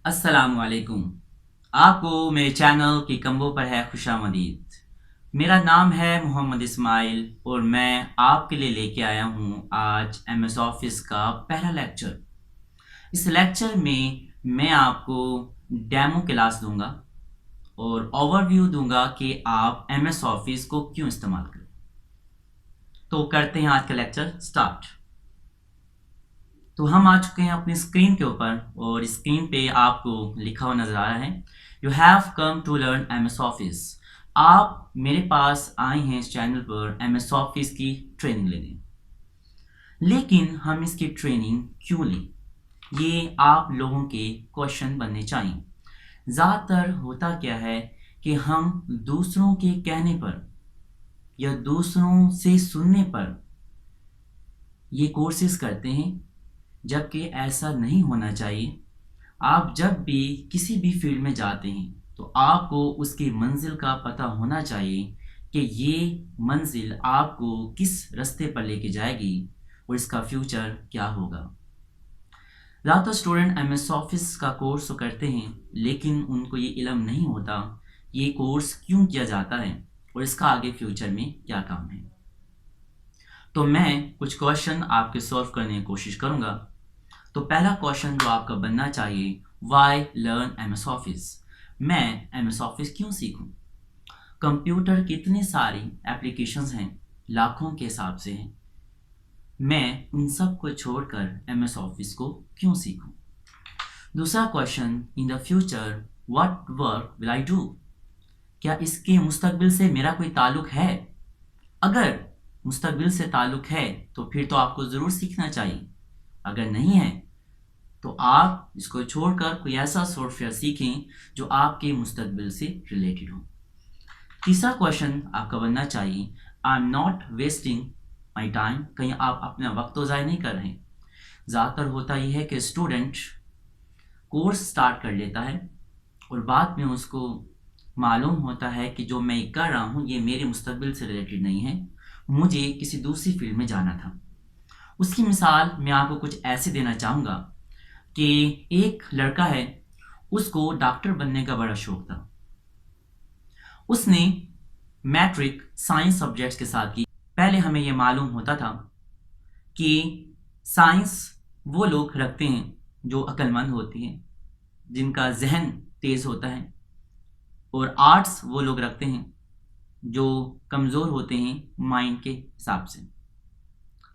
अस्सलामुअलैकुम। आपको मेरे चैनल की कम्बो पर है खुशामदीद। मेरा नाम है मोहम्मद इस्माइल और मैं आपके लिए लेके आया हूँ आज एमएस ऑफिस का पहला लेक्चर। इस लेक्चर में मैं आपको डेमो क्लास दूंगा और ओवरव्यू दूंगा कि आप एमएस ऑफिस को क्यों इस्तेमाल करें। तो करते हैं आज का लेक्चर स्टार्ट। तो हम आ चुके हैं अपनी स्क्रीन के ऊपर और स्क्रीन पे आपको लिखा हुआ नज़र आ रहा है, you have come to learn M S office. आप मेरे पास आए हैं इस चैनल पर एम एस ऑफिस की ट्रेनिंग लेने, लेकिन हम इसकी ट्रेनिंग क्यों लें, ये आप लोगों के क्वेश्चन बनने चाहिए। ज़्यादातर होता क्या है कि हम दूसरों के कहने पर या दूसरों से सुनने पर ये कोर्सेज करते हैं, जबकि ऐसा नहीं होना चाहिए। आप जब भी किसी भी फील्ड में जाते हैं तो आपको उसकी मंजिल का पता होना चाहिए कि ये मंजिल आपको किस रास्ते पर लेके जाएगी और इसका फ्यूचर क्या होगा। ज़्यादातर स्टूडेंट एम एस ऑफिस का कोर्स तो करते हैं, लेकिन उनको ये इल्म नहीं होता ये कोर्स क्यों किया जाता है और इसका आगे फ्यूचर में क्या काम है। तो मैं कुछ क्वेश्चन आपके सॉल्व करने की कोशिश करूँगा। तो पहला क्वेश्चन जो आपका बनना चाहिए, why learn M S office. मैं एम एस ऑफिस क्यों सीखूं? कंप्यूटर कितने सारी एप्लीकेशंस हैं, लाखों के हिसाब से हैं। मैं उन सब को छोड़कर एम एस ऑफिस को क्यों सीखूं? दूसरा question, in the future what work will I do. क्या इसके मुस्तकबिल से मेरा कोई ताल्लुक है? अगर मुस्तकबिल से ताल्लुक है तो फिर तो आपको ज़रूर सीखना चाहिए। अगर नहीं है तो आप इसको छोड़कर कोई ऐसा सॉफ्टवेयर सीखें जो आपके मुस्तकबिल से रिलेटेड हो। तीसरा क्वेश्चन आपका बनना चाहिए, I am not wasting my time. कहीं आप अपना वक्त तो ज़ाय नहीं कर रहे हैं। ज़्यादातर होता यह है कि स्टूडेंट कोर्स स्टार्ट कर लेता है और बाद में उसको मालूम होता है कि जो मैं कर रहा हूँ ये मेरे मुस्तकबिल से रिलेटेड नहीं है, मुझे किसी दूसरी फील्ड में जाना था। उसकी मिसाल मैं आपको कुछ ऐसे देना चाहूँगा कि एक लड़का है, उसको डॉक्टर बनने का बड़ा शौक था। उसने मैट्रिक साइंस सब्जेक्ट्स के साथ की। पहले हमें यह मालूम होता था कि साइंस वो लोग रखते हैं जो अक्लमंद होती हैं, जिनका जहन तेज़ होता है, और आर्ट्स वो लोग रखते हैं जो कमज़ोर होते हैं माइंड के हिसाब से।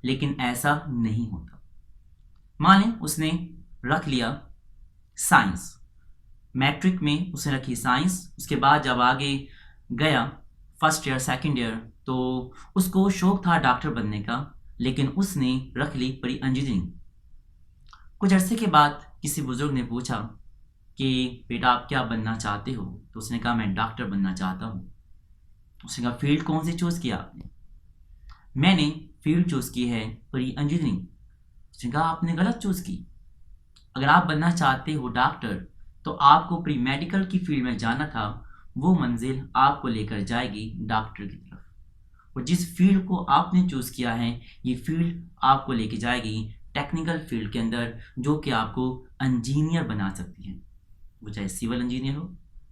लेकिन ऐसा नहीं होता। मान लें उसने रख लिया साइंस, मैट्रिक में उसने रखी साइंस। उसके बाद जब आगे गया फर्स्ट ईयर सेकंड ईयर तो उसको शौक था डॉक्टर बनने का, लेकिन उसने रख ली प्री इंजीनियरिंग। कुछ अरसे के बाद किसी बुजुर्ग ने पूछा कि बेटा आप क्या बनना चाहते हो? तो उसने कहा मैं डॉक्टर बनना चाहता हूँ। उसने कहा फील्ड कौन सी चूज़ किया आपने? मैंने फील्ड चूज़ की है प्री इंजीनियरिंग। उसने कहा आपने गलत चूज़ की। अगर आप बनना चाहते हो डॉक्टर तो आपको प्री मेडिकल की फील्ड में जाना था। वो मंजिल आपको लेकर जाएगी डॉक्टर की तरफ, और जिस फील्ड को आपने चूज़ किया है ये फील्ड आपको लेके जाएगी टेक्निकल फील्ड के अंदर, जो कि आपको इंजीनियर बना सकती है। वो चाहे सिविल इंजीनियर हो,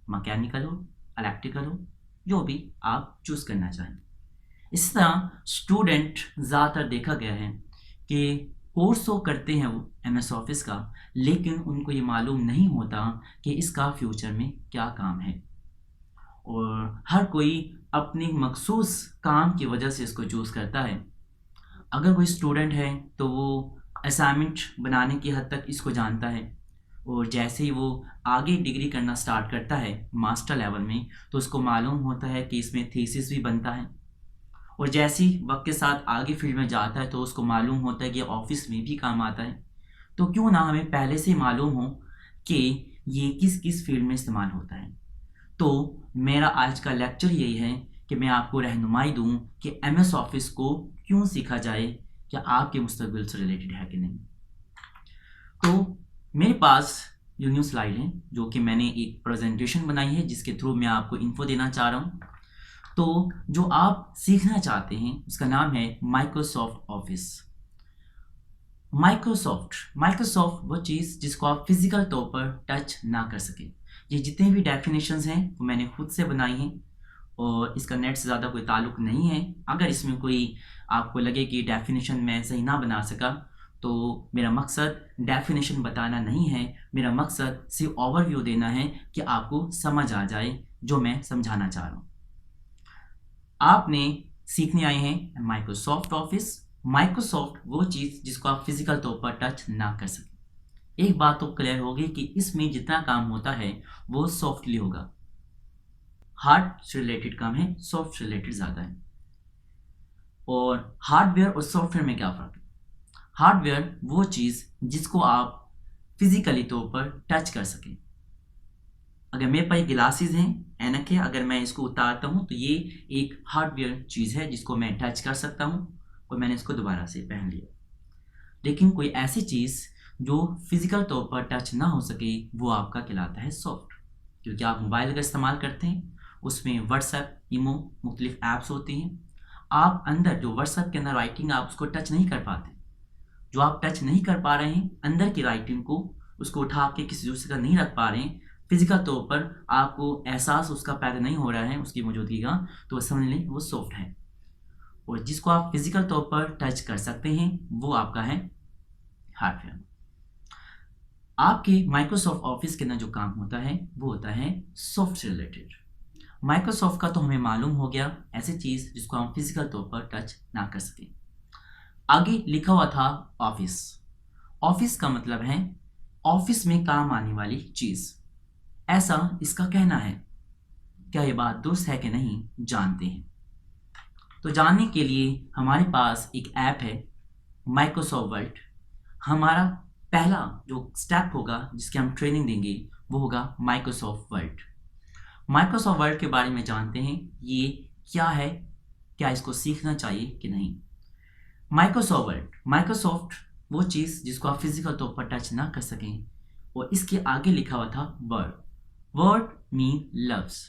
मैकेनिकल हो, इलेक्ट्रिकल हो, जो भी आप चूज़ करना चाहें। इस तरह स्टूडेंट ज़्यादातर देखा गया है कि कोर्स तो करते हैं वो एम एस ऑफिस का, लेकिन उनको ये मालूम नहीं होता कि इसका फ्यूचर में क्या काम है। और हर कोई अपनी मखसूस काम की वजह से इसको चूज़ करता है। अगर कोई स्टूडेंट है तो वो असाइनमेंट बनाने की हद तक इसको जानता है, और जैसे ही वो आगे डिग्री करना स्टार्ट करता है मास्टर लेवल में तो उसको मालूम होता है कि इसमें थीसिस भी बनता है। और जैसे ही वक्त के साथ आगे फील्ड में जाता है तो उसको मालूम होता है कि ऑफिस में भी काम आता है। तो क्यों ना हमें पहले से मालूम हो कि ये किस किस फील्ड में इस्तेमाल होता है। तो मेरा आज का लेक्चर यही है कि मैं आपको रहनुमाई दूं कि एम एस ऑफिस को क्यों सीखा जाए, क्या आपके मुस्तकबिल से रिलेटेड है कि नहीं। तो मेरे पास जो न्यू स्लाइड है, जो कि मैंने एक प्रेजेंटेशन बनाई है जिसके थ्रू मैं आपको इन्फो देना चाह रहा हूँ। तो जो आप सीखना चाहते हैं उसका नाम है माइक्रोसॉफ्ट ऑफिस। माइक्रोसॉफ्ट वो चीज़ जिसको आप फिजिकल तौर पर टच ना कर सके। ये जितने भी डेफिनेशंस हैं वो मैंने खुद से बनाई हैं और इसका नेट से ज़्यादा कोई ताल्लुक नहीं है। अगर इसमें कोई आपको लगे कि डेफिनेशन मैं सही ना बना सका तो मेरा मकसद डेफिनेशन बताना नहीं है, मेरा मकसद सिर्फ ओवरव्यू देना है कि आपको समझ आ जाए जो मैं समझाना चाह रहा हूँ। आपने सीखने आए हैं माइक्रोसॉफ्ट ऑफिस। माइक्रोसॉफ्ट वो चीज़ जिसको आप फिजिकल तौर पर टच ना कर सकें। एक बात तो क्लियर होगी कि इसमें जितना काम होता है वो सॉफ्टली होगा। हार्ड से रिलेटेड काम है, सॉफ्ट से रिलेटेड ज़्यादा है। और हार्डवेयर और सॉफ्टवेयर में क्या फ़र्क है? हार्डवेयर वो चीज़ जिसको आप फिजिकली तौर पर टच कर सकें। अगर मेरे पास ग्लासेस हैं, ऐनक है, अगर मैं इसको उतारता हूँ तो ये एक हार्डवेयर चीज़ है जिसको मैं टच कर सकता हूँ और मैंने इसको दोबारा से पहन लिया। लेकिन कोई ऐसी चीज़ जो फिजिकल तौर पर टच ना हो सके वो आपका कहलाता है सॉफ्ट। क्योंकि आप मोबाइल का इस्तेमाल करते हैं, उसमें व्हाट्सएप, ईमो, मुख्तलिफ ऐप्स होती हैं। आप अंदर जो व्हाट्सएप के अंदर राइटिंग आप उसको टच नहीं कर पाते। जो आप टच नहीं कर पा रहे हैं अंदर की राइटिंग को, उसको उठा के किसी दूसरे का नहीं रख पा रहे हैं, फिजिकल तौर पर आपको एहसास उसका पैदा नहीं हो रहा है उसकी मौजूदगी का, तो समझ लें वो सॉफ्ट है। और जिसको आप फिजिकल तौर पर टच कर सकते हैं वो आपका है हार्डवेयर। आपके माइक्रोसॉफ्ट ऑफिस के अंदर जो काम होता है वो होता है सॉफ्ट से रिलेटेड। माइक्रोसॉफ्ट का तो हमें मालूम हो गया, ऐसी चीज़ जिसको हम फिजिकल तौर पर टच ना कर सकें। आगे लिखा हुआ था ऑफिस। ऑफिस का मतलब है ऑफिस में काम आने वाली चीज़, ऐसा इसका कहना है। क्या ये बात दुरुस्त है कि नहीं, जानते हैं। तो जानने के लिए हमारे पास एक ऐप है माइक्रोसॉफ्ट वर्ड। हमारा पहला जो स्टेप होगा जिसकी हम ट्रेनिंग देंगे वो होगा माइक्रोसॉफ्ट वर्ड। माइक्रोसॉफ्ट वर्ड के बारे में जानते हैं, ये क्या है, क्या इसको सीखना चाहिए कि नहीं। माइक्रोसॉफ्ट वो चीज़ जिसको आप फिजिकल तौर पर टच ना कर सकें, और इसके आगे लिखा हुआ था word. Word mean loves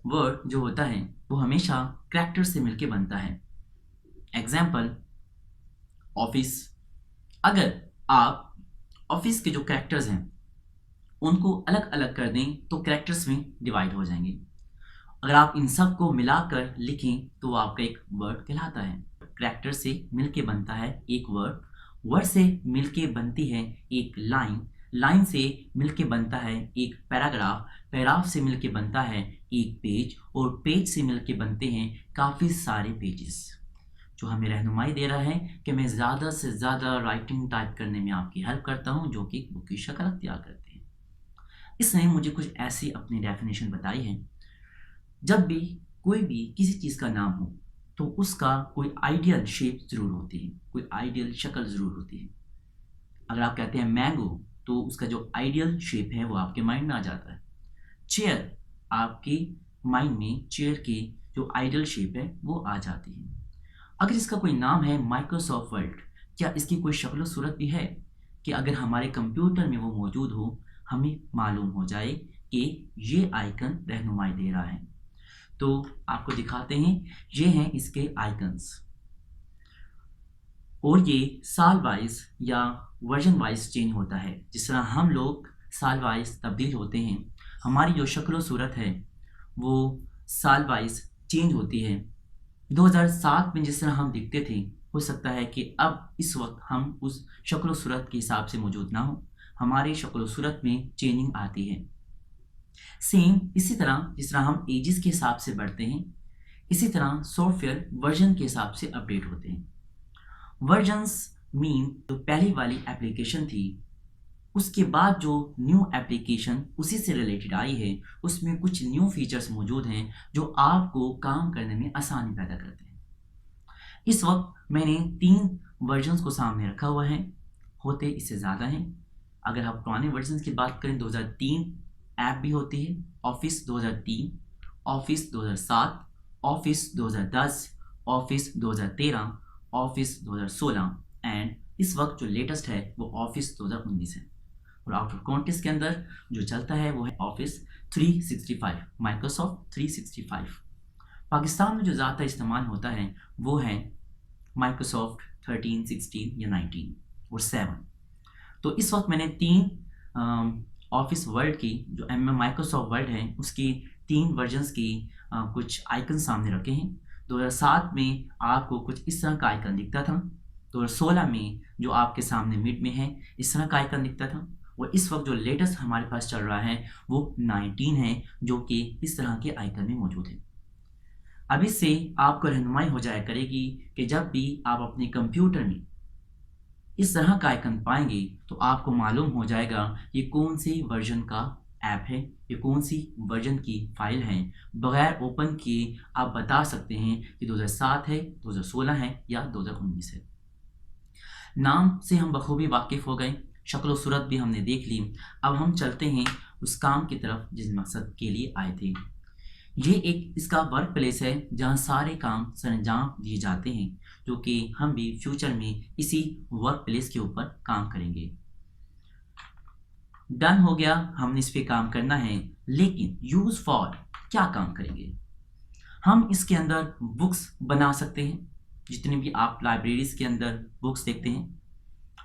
word जो होता है वो हमेशा कैरेक्टर से मिलके बनता है। Example office. अगर आप ऑफिस के जो कैरेक्टर्स हैं उनको अलग अलग कर दें तो कैरेक्टर्स में डिवाइड हो जाएंगे। अगर आप इन सब को मिलाकर लिखें तो वो आपका एक वर्ड कहलाता है। कैरेक्टर से मिलके बनता है एक वर्ड, वर्ड से मिलके बनती है एक लाइन, लाइन से मिलके बनता है एक पैराग्राफ, पैराग्राफ से मिलके बनता है एक पेज, और पेज से मिलके बनते हैं काफ़ी सारे पेजेस, जो हमें रहनुमाई दे रहा है कि मैं ज़्यादा से ज़्यादा राइटिंग टाइप करने में आपकी हेल्प करता हूँ, जो कि बुक की शक्ल अख्तियार करते हैं। इसने मुझे कुछ ऐसी अपनी डेफिनेशन बताई है। जब भी कोई भी किसी चीज़ का नाम हो तो उसका कोई आइडियल शेप ज़रूर होती है, कोई आइडियल शक्ल ज़रूर होती है। अगर आप कहते हैं मैंगो तो उसका जो आइडियल शेप है वो आपके माइंड में आ जाता है। चेयर, आपके माइंड में चेयर की जो आइडियल शेप है वो आ जाती है। अगर इसका कोई नाम है माइक्रोसॉफ्ट वर्ड, क्या इसकी कोई शक्ल सूरत भी है कि अगर हमारे कंप्यूटर में वो मौजूद हो, हमें मालूम हो जाए कि ये आइकन रहनुमाई दे रहा है। तो आपको दिखाते हैं, ये हैं इसके आइकन्स, और ये साल वाइज या वर्जन वाइज चेंज होता है। जिस तरह हम लोग साल वाइज तब्दील होते हैं, हमारी जो शक्ल सूरत है वो साल वाइज चेंज होती है। 2007 में जिस तरह हम दिखते थे, हो सकता है कि अब इस वक्त हम उस शक्ल सूरत के हिसाब से मौजूद ना हो, हमारी शक्ल सूरत में चेंजिंग आती है। सेम इसी तरह जिस तरह हम एजेस के हिसाब से बढ़ते हैं, इसी तरह सॉफ्टवेयर वर्जन के हिसाब से अपडेट होते हैं। वर्जन्स मीन जो पहली वाली एप्लीकेशन थी, उसके बाद जो न्यू एप्लीकेशन उसी से रिलेटेड आई है, उसमें कुछ न्यू फीचर्स मौजूद हैं जो आपको काम करने में आसानी पैदा करते हैं। इस वक्त मैंने 3 वर्जन्स को सामने रखा हुआ है, होते इससे ज़्यादा हैं। अगर आप पुराने वर्जन्स की बात करें, 2003 ऐप भी होती है, office 2003, office 2007, office 2010, office 2013, office 2016, and इस वक्त जो लेटेस्ट है वो ऑफिस 2019 है। और आउट ऑफ कॉन्टेक्स्ट के अंदर जो चलता है वो है ऑफिस 365, माइक्रोसॉफ्ट 365। पाकिस्तान में जो ज़्यादा इस्तेमाल होता है वो है माइक्रोसॉफ्ट 13, 16 या 19 और 7। तो इस वक्त मैंने 3 ऑफिस वर्ड की जो माइक्रोसॉफ्ट वर्ड है उसकी 3 वर्जन्स की कुछ आइकन सामने रखे हैं। 2007 में आपको कुछ इस तरह का आइकन दिखता था। 2016 में जो आपके सामने मिड में है इस तरह का आइकन दिखता था। और इस वक्त जो लेटेस्ट हमारे पास चल रहा है वो 19 है जो कि इस तरह के आइकन में मौजूद है। अब इससे आपको रहनुमाई हो जाया करेगी कि जब भी आप अपने कंप्यूटर में इस तरह का आइकन पाएंगे तो आपको मालूम हो जाएगा ये कौन सी वर्जन का ऐप है, ये कौन सी वर्जन की फाइल है। बगैर ओपन किए आप बता सकते हैं कि 2007 है, 2016 है या 2019 है। नाम से हम बखूबी वाकिफ़ हो गए, शक्ल सूरत भी हमने देख ली। अब हम चलते हैं उस काम की तरफ जिस मकसद के लिए आए थे। ये एक इसका वर्क प्लेस है जहाँ सारे काम सरंजाम दिए जाते हैं, जो कि हम भी फ्यूचर में इसी वर्क प्लेस के ऊपर काम करेंगे। डन हो गया, हमने इस पे काम करना है, लेकिन यूज़ फॉर क्या काम करेंगे? हम इसके अंदर बुक्स बना सकते हैं। जितने भी आप लाइब्रेरीज के अंदर बुक्स देखते हैं,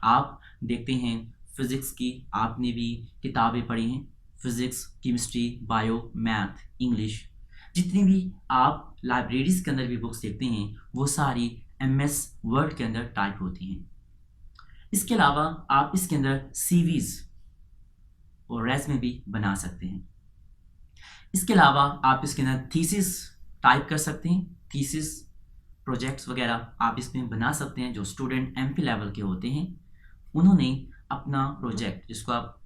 आप देखते हैं फिज़िक्स की आपने भी किताबें पढ़ी हैं, physics, chemistry, bio, math, English. जितनी भी आप लाइब्रेरीज के अंदर भी बुक्स देखते हैं वो सारी MS वर्ड के अंदर टाइप होती हैं। इसके अलावा आप इसके अंदर सीवीज और रेज़्यूमे भी बना सकते हैं। इसके अलावा आप इसके अंदर थीसिस टाइप कर सकते हैं। थीसिस प्रोजेक्ट्स वगैरह आप इसमें बना सकते हैं। जो स्टूडेंट MP लेवल के होते हैं उन्होंने अपना प्रोजेक्ट, जिसको आप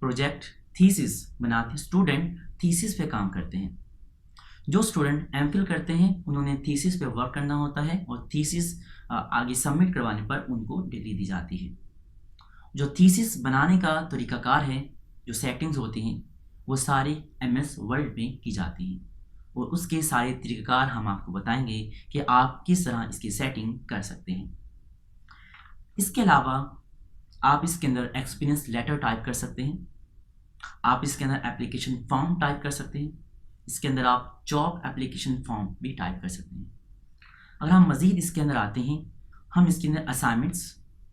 प्रोजेक्ट थीसिस बनाते हैं, स्टूडेंट थीसिस पे काम करते हैं। जो स्टूडेंट MPhil करते हैं उन्होंने थीसिस पे वर्क करना होता है और थीसिस आगे सबमिट करवाने पर उनको डिग्री दी जाती है। जो थीसिस बनाने का तरीकाकार है, जो सेटिंग्स होती हैं वो सारी MS वर्ड में की जाती हैं और उसके सारे तरीकाकार हम आपको बताएंगे कि आप किस तरह इसकी सेटिंग कर सकते हैं। इसके अलावा आप इसके अंदर एक्सपीरियंस लेटर टाइप कर सकते हैं। आप इसके अंदर एप्लीकेशन फॉर्म टाइप कर सकते हैं। इसके अंदर आप जॉब एप्लीकेशन फॉर्म भी टाइप कर सकते हैं। अगर हम मज़ीद इसके अंदर आते हैं, हम इसके अंदर असाइनमेंट्स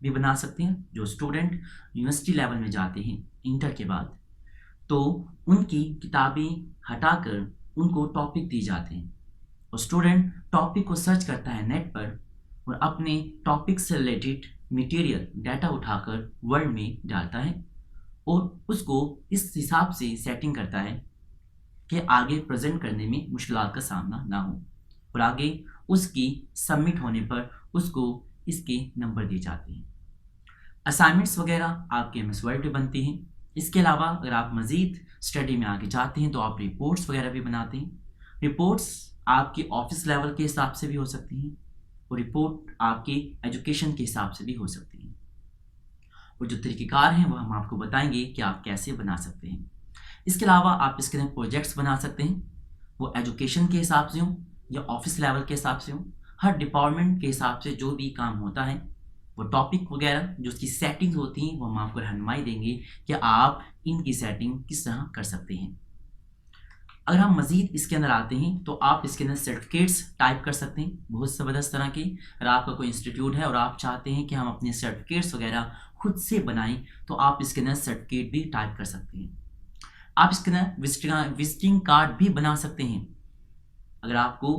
भी बना सकते हैं। जो स्टूडेंट यूनिवर्सिटी लेवल में जाते हैं इंटर के बाद, तो उनकी किताबें हटाकर उनको टॉपिक दी जाते हैं और स्टूडेंट टॉपिक को सर्च करता है नेट पर और अपने टॉपिक से रिलेटेड मटेरियल डाटा उठाकर वर्ड में डालता है और उसको इस हिसाब से सेटिंग करता है कि आगे प्रेजेंट करने में मुश्किलात का सामना ना हो और आगे उसकी सबमिट होने पर उसको इसके नंबर दिए जाते हैं। असाइनमेंट्स वगैरह आपके MS वर्ड पे बनती हैं। इसके अलावा अगर आप मज़ीद स्टडी में आगे जाते हैं तो आप रिपोर्ट्स वगैरह भी बनाते हैं। रिपोर्ट्स आपके ऑफिस लेवल के हिसाब से भी हो सकती हैं और रिपोर्ट आपकी एजुकेशन के हिसाब से भी हो सकती हैं और जो तरीक़ेकार हैं वो हम आपको बताएंगे कि आप कैसे बना सकते हैं। इसके अलावा आप इसके अंदर प्रोजेक्ट्स बना सकते हैं, वो एजुकेशन के हिसाब से हों या ऑफिस लेवल के हिसाब से हों। हर डिपार्टमेंट के हिसाब से जो भी काम होता है वो टॉपिक वगैरह जो उसकी सेटिंग्स होती हैं वो हम आपको रहनुमाई देंगे कि आप इनकी सेटिंग किस तरह कर सकते हैं। अगर हम मज़ीद इसके अंदर आते हैं तो आप इसके अंदर सर्टिफिकेट्स टाइप कर सकते हैं, बहुत ज़बरदस्त तरह के। अगर आपका कोई इंस्टीट्यूट है और आप चाहते हैं कि हम अपने सर्टिफिकेट्स वगैरह खुद से बनाएं तो आप इसके अंदर सर्टिफिकेट भी टाइप कर सकते हैं। आप इसके अंदर विजिटिंग कार्ड भी बना सकते हैं। अगर आपको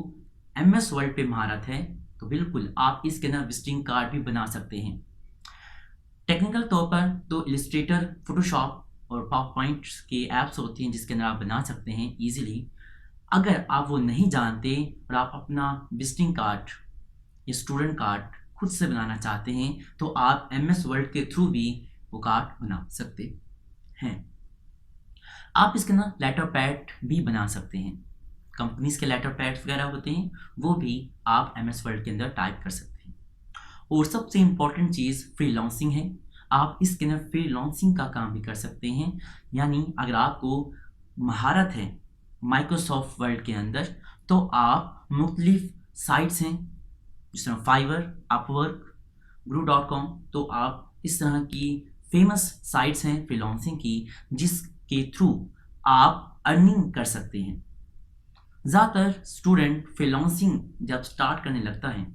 MS वर्ड पे महारत है तो बिल्कुल आप इसके अंदर विजिटिंग कार्ड भी बना सकते हैं। टेक्निकल तौर पर तो इलस्ट्रेटर, फोटोशॉप और पावरपॉइंट के ऐप्स होती हैं जिसके अंदर आप बना सकते हैं ईजिली। अगर आप वो नहीं जानते और आप अपना विजिटिंग कार्ड या स्टूडेंट कार्ड खुद से बनाना चाहते हैं तो आप MS वर्ड के थ्रू भी वो कार्ड बना सकते हैं। आप इसके अंदर लेटर पैड भी बना सकते हैं। कंपनीज के लेटर पैड्स वगैरह होते हैं वो भी आप MS वर्ड के अंदर टाइप कर सकते हैं। और सबसे इम्पॉर्टेंट चीज़ फ्रीलांसिंग है। आप इसके अंदर फ्रीलांसिंग का काम भी कर सकते हैं। यानी अगर आपको महारत है माइक्रोसॉफ्ट वर्ड के अंदर तो आप मुख्तलिफ साइट्स हैं जिस तरह फाइवर, अपवर्क, gru.com, तो आप इस तरह की फेमस साइट्स हैं फ्रीलांसिंग की जिसके थ्रू आप अर्निंग कर सकते हैं। ज़्यादातर स्टूडेंट फ्रीलांसिंग जब स्टार्ट करने लगता है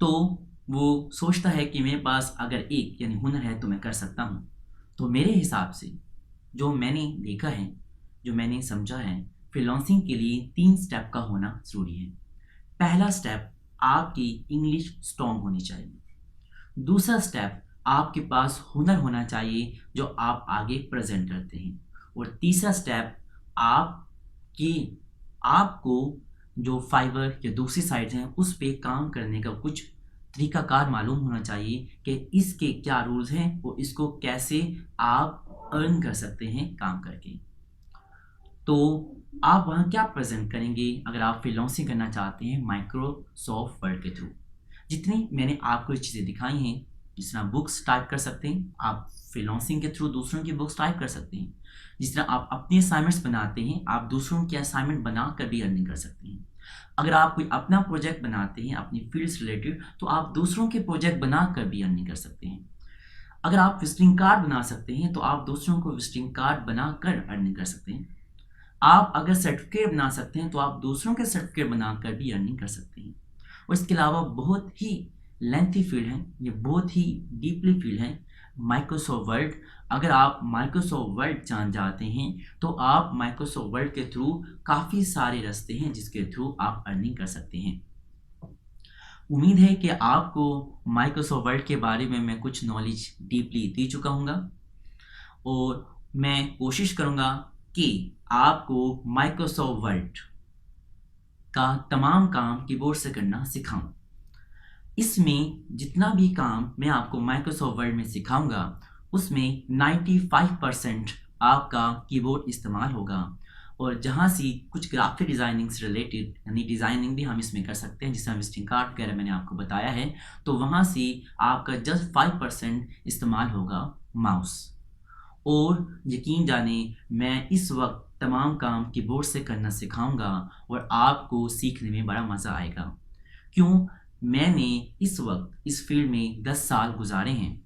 तो वो सोचता है कि मेरे पास अगर एक यानी हुनर है तो मैं कर सकता हूँ। तो मेरे हिसाब से जो मैंने देखा है, जो मैंने समझा है, फ्रीलांसिंग के लिए 3 स्टेप का होना ज़रूरी है। पहला स्टेप, आपकी इंग्लिश स्ट्रॉन्ग होनी चाहिए। दूसरा स्टेप, आपके पास हुनर होना चाहिए जो आप आगे प्रेज़ेंट करते हैं। और तीसरा स्टेप, आपकी आपको जो फाइवर या दूसरी साइट्स हैं उस पे काम करने का कुछ तरीकाकार मालूम होना चाहिए कि इसके क्या रूल्स हैं और इसको कैसे आप अर्न कर सकते हैं काम करके। तो आप वहाँ क्या प्रेज़ेंट करेंगे अगर आप फ्रीलांसिंग करना चाहते हैं माइक्रोसॉफ्ट वर्ड के थ्रू? जितनी मैंने आपको ये चीज़ें दिखाई हैं, जिस तरह बुक्स टाइप कर सकते हैं, आप फ्रीलांसिंग के थ्रू दूसरों की बुक्स टाइप कर सकते हैं। जिस तरह आप अपनी असाइनमेंट्स बनाते हैं, आप दूसरों की असाइनमेंट बनाकर भी अर्निंग कर सकते हैं। अगर आप कोई अपना प्रोजेक्ट बनाते हैं अपनी फील्ड से रिलेटेड, तो आप दूसरों के प्रोजेक्ट बनाकर भी अर्निंग कर सकते हैं। अगर आप विजिटिंग कार्ड बना सकते हैं, तो आप दूसरों को विजिटिंग कार्ड बनाकर अर्निंग कर सकते हैं। आप अगर सर्टिफिकेट बना सकते हैं, तो आप दूसरों के सर्टिफिकेट बनाकर भी अर्निंग कर सकते हैं। और इसके अलावा बहुत ही लेंथी फील्ड है, ये बहुत ही डीपली फील्ड है माइक्रोसॉफ्ट वर्ड। अगर आप माइक्रोसॉफ्ट वर्ड जान जाते हैं, तो आप माइक्रोसॉफ्ट वर्ड के थ्रू काफ़ी सारे रास्ते हैं जिसके थ्रू आप अर्निंग कर सकते हैं। उम्मीद है कि आपको माइक्रोसॉफ्ट वर्ड के बारे में मैं कुछ नॉलेज डीपली दे चुका हूँगा और मैं कोशिश करूँगा कि आपको माइक्रोसॉफ्ट वर्ड का तमाम काम कीबोर्ड से करना सिखाऊं। इसमें जितना भी काम मैं आपको माइक्रोसॉफ्ट वर्ड में सिखाऊंगा, उसमें 95% आपका कीबोर्ड इस्तेमाल होगा। और जहाँ से कुछ ग्राफिक डिज़ाइनिंग से रिलेटेड यानी डिज़ाइनिंग भी हम इसमें कर सकते हैं, जिसमें विजिटिंग कार्ड वगैरह मैंने आपको बताया है, तो वहाँ से आपका जस्ट 5% इस्तेमाल होगा माउस। और यकीन जाने मैं इस वक्त तमाम काम कीबोर्ड से करना सिखाऊंगा और आपको सीखने में बड़ा मज़ा आएगा। क्यों? मैंने इस वक्त इस फील्ड में 10 साल गुजारे हैं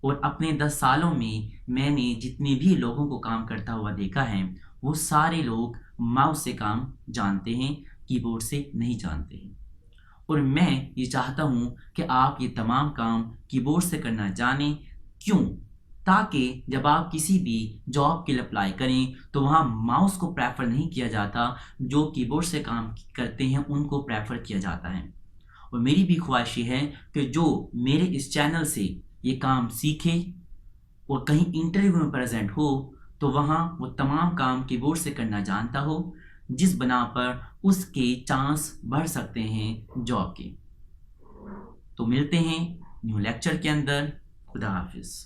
और अपने 10 सालों में मैंने जितने भी लोगों को काम करता हुआ देखा है, वो सारे लोग माउस से काम जानते हैं, कीबोर्ड से नहीं जानते हैं। और मैं ये चाहता हूँ कि आप ये तमाम काम कीबोर्ड से करना जानें। क्यों? ताकि जब आप किसी भी जॉब के लिए अप्लाई करें, तो वहाँ माउस को प्रेफर नहीं किया जाता, जो कीबोर्ड से काम करते हैं उनको प्रेफर किया जाता है। और मेरी भी ख्वाहिश ये है कि जो मेरे इस चैनल से ये काम सीखे और कहीं इंटरव्यू में प्रेजेंट हो, तो वहाँ वो तमाम काम कीबोर्ड से करना जानता हो, जिस बना पर उसके चांस बढ़ सकते हैं जॉब के। तो मिलते हैं न्यू लेक्चर के अंदर। खुदा हाफिज़।